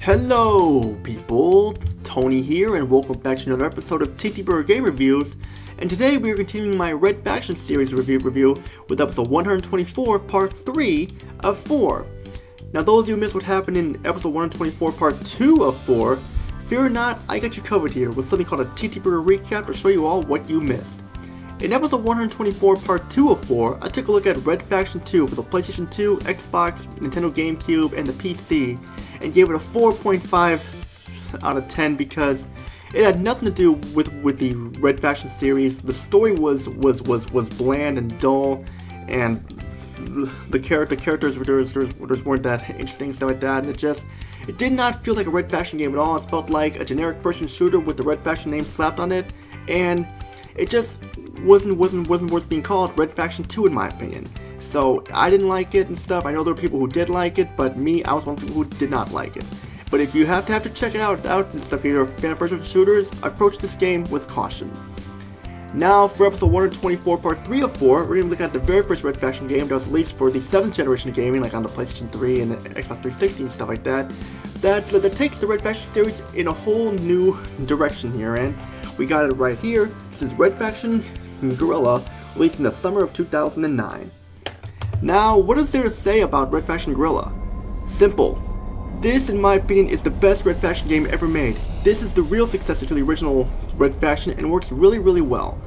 Hello people, Tony here and welcome back to another episode of TTBurger Game Reviews, and today we are continuing my Red Faction series review with episode 124 part 3 of 4. Now those of you who missed what happened in episode 124 part 2 of 4, fear not, I got you covered here with something called a TTBurger recap to show you all what you missed. In episode 124 part 2 of 4, I took a look at Red Faction 2 for the PlayStation 2, Xbox, Nintendo GameCube, and the PC, and gave it a 4.5 out of 10 because it had nothing to do with the Red Faction series. The story was bland and dull, and the characters weren't that interesting, stuff like that, and it did not feel like a Red Faction game at all. It felt like a generic first-person shooter with the Red Faction name slapped on it, and it just wasn't worth being called Red Faction 2 in my opinion. So I didn't like it and stuff. I know there were people who did like it, but me, I was one of the people who did not like it. But if you have to check it out and stuff, if you're a fan of first-person shooters, approach this game with caution. Now for episode 124 part 3 of 4, we're going to be looking at the very first Red Faction game that was released for the 7th generation of gaming, like on the PlayStation 3 and the Xbox 360 and stuff like that. That takes the Red Faction series in a whole new direction here, and we got it right here. This is Red Faction Guerrilla, released in the summer of 2009. Now, what is there to say about Red Faction Guerrilla? Simple. This, in my opinion, is the best Red Faction game ever made. This is the real successor to the original Red Faction and works really well.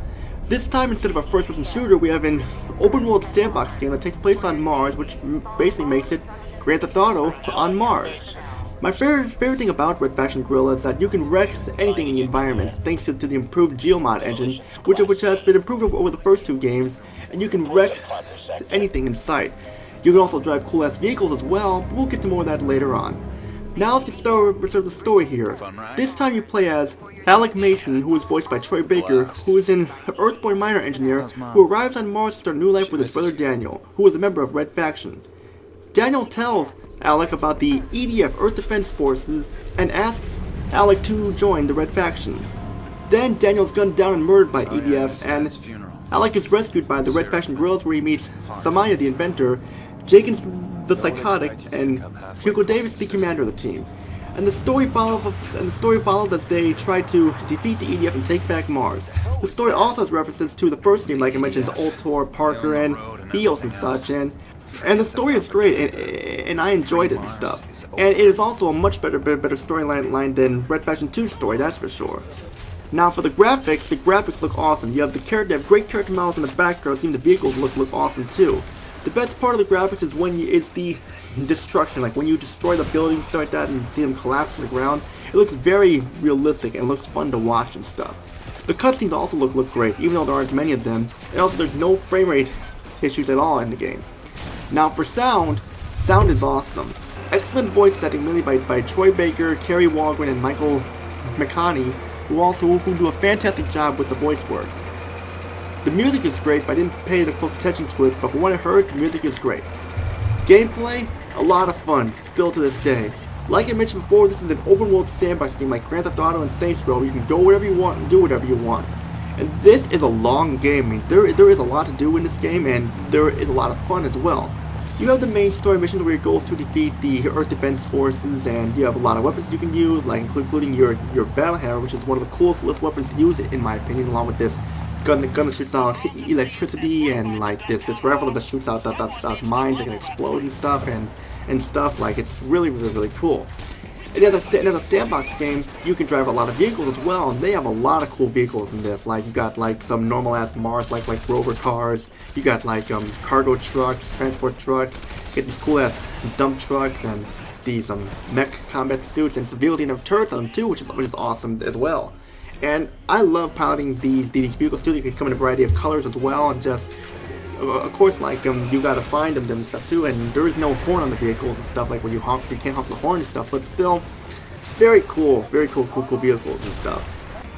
This time, instead of a first-person shooter, we have an open-world sandbox game that takes place on Mars, which basically makes it Grand Theft Auto on Mars. My favorite thing about Red Faction Guerrilla is that you can wreck anything in the environment thanks to the improved Geo-Mod engine, which has been improved over the first two games, and you can wreck anything in sight. You can also drive cool-ass vehicles as well, but we'll get to more of that later on. Now let's start the story here. This time you play as Alec Mason, who is voiced by Troy Baker, who is an Earthborn miner engineer who arrives on Mars to start a new life with his brother Daniel, who is a member of Red Faction. Daniel tells Alec about the EDF Earth Defense Forces and asks Alec to join the Red Faction. Then Daniel's gunned down and murdered by EDF, and Alec is rescued by the Red Faction guerrillas where he meets Samaya the inventor, Jenkins the psychotic, and Hugo Davis the commander of the team. And the story follows as they try to defeat the EDF and take back Mars. The story also has references to the first game, like it mentions Ultor, Parker, and Theos and such, and the story is great, and I enjoyed it and stuff. And it is also a much better storyline than Red Faction 2's story, that's for sure. Now for the graphics look awesome. You have great character models in the background, even the vehicles look awesome too. The best part of the graphics is the destruction, like when you destroy the buildings and stuff like that and you see them collapse to the ground. It looks very realistic and looks fun to watch and stuff. The cutscenes also look great, even though there aren't many of them, and also there's no frame rate issues at all in the game. Now for sound is awesome. Excellent voice setting mainly by Troy Baker, Kerry Walgren, and Michael McConney, who do a fantastic job with the voice work. The music is great, but I didn't pay the close attention to it, but from what I heard, the music is great. Gameplay, a lot of fun, still to this day. Like I mentioned before, this is an open world sandbox game like Grand Theft Auto and Saints Row, where you can go wherever you want and do whatever you want. And this is a long game. I mean, there is a lot to do in this game, and there is a lot of fun as well. You have the main story missions where your goal is to defeat the Earth Defense Forces, and you have a lot of weapons you can use, like including your battle hammer, which is one of the coolest weapons to use in my opinion, along with this gun that shoots out electricity, and like this rifle that shoots out mines that can explode and stuff. Like, it's really cool. And as a sandbox game, you can drive a lot of vehicles as well, and they have a lot of cool vehicles in this. Like, you got like some normal ass Mars like Rover cars. You got like cargo trucks, transport trucks. You get these cool ass dump trucks and these mech combat suits, and some vehicles even have turrets on them too, which is awesome as well. And I love piloting these vehicles too. They can come in a variety of colors as well, and just of course, like you gotta find them and stuff too. And there is no horn on the vehicles and stuff, like when you can't honk the horn and stuff. But still, very cool vehicles and stuff.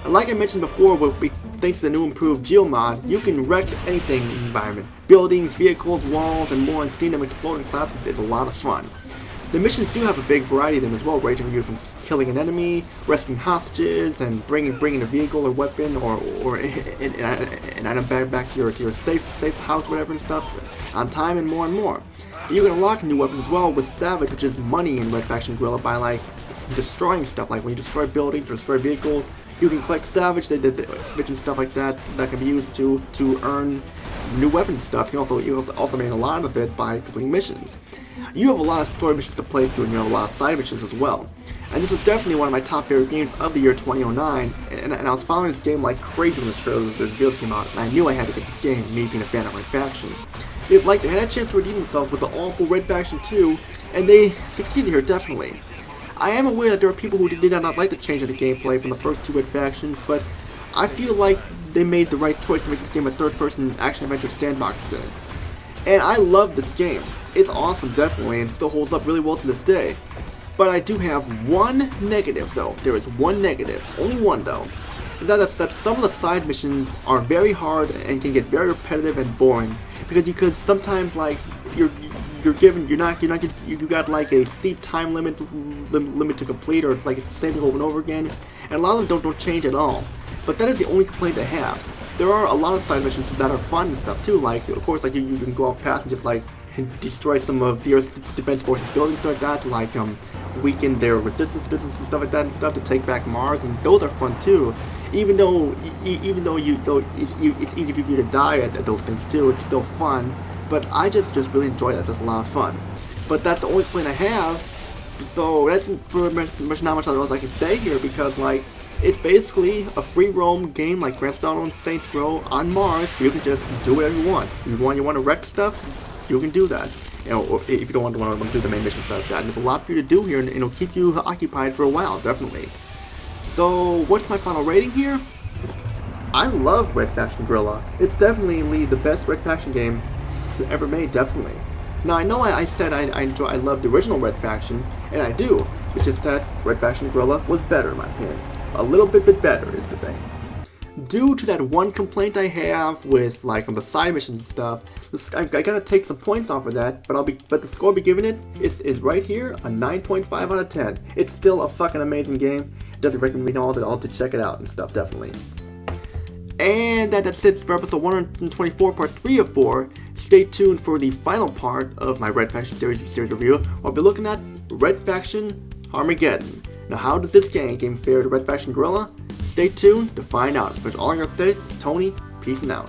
And like I mentioned before, thanks to the new improved Geo-Mod, you can wreck anything in the environment. Buildings, vehicles, walls, and more, and seeing them explode and collapse is a lot of fun. The missions do have a big variety of them as well, ranging you from killing an enemy, rescuing hostages, and bringing a vehicle or weapon or an item back to your safe house, whatever and stuff, on time, and more and more. You can unlock new weapons as well with Savage, which is money in Red Faction Guerrilla, by like destroying stuff. Like when you destroy buildings, destroy vehicles, you can collect salvage, and stuff like that that can be used to earn new weapon stuff. You also make a lot of it by completing missions. You have a lot of story missions to play through, and you have a lot of side missions as well. And this was definitely one of my top favorite games of the year 2009, and I was following this game like crazy when the trailers and reveals came out, and I knew I had to get this game, me being a fan of Red Faction. It's like they had a chance to redeem themselves with the awful Red Faction 2, and they succeeded here, definitely. I am aware that there are people who did not like the change of the gameplay from the first two Red Factions, but I feel like they made the right choice to make this game a third-person action-adventure sandbox thing. And I love this game. It's awesome, definitely, and still holds up really well to this day. But I do have one negative, though. There is one negative. Only one, though. That some of the side missions are very hard and can get very repetitive and boring. Because sometimes, like, you got like a steep time limit to complete, or it's like it's the same thing over and over again. And a lot of them don't change at all. But that is the only complaint I have. There are a lot of side missions that are fun and stuff too. Like, of course, like you can go off path and just like destroy some of the Earth's defense forces buildings like that, to like weaken their resistance and stuff like that and stuff, to take back Mars, and those are fun too. Even though it's easy for you to die at those things too, it's still fun. But I just really enjoy that. It's a lot of fun. But that's the only complaint I have. So that's not much else I can say here, because like it's basically a free roam game like Grand Theft Auto and Saints Row on Mars. You can just do whatever you want. If you want to wreck stuff, you can do that. You know, or if you don't want to do the main mission stuff like that. And there's a lot for you to do here, and it'll keep you occupied for a while, definitely. So what's my final rating here? I love Red Faction Guerrilla. It's definitely the best Red Faction game ever made, definitely. Now I know I said I love the original Red Faction, and I do. It's just that Red Faction Guerrilla was better in my opinion. A little bit better is the thing. Due to that one complaint I have with like on the side missions and stuff, I gotta take some points off of that. But the score I'll be giving it is right here, a 9.5 out of 10. It's still a fucking amazing game. Doesn't recommend all to check it out and stuff, definitely. And that's it for episode 124, part 3 of 4. Stay tuned for the final part of my Red Faction series review. I'll be looking at Red Faction Armageddon. Now, how does this game fare to Red Faction Guerrilla? Stay tuned to find out. But all I'm gonna say is, Tony, peace and out.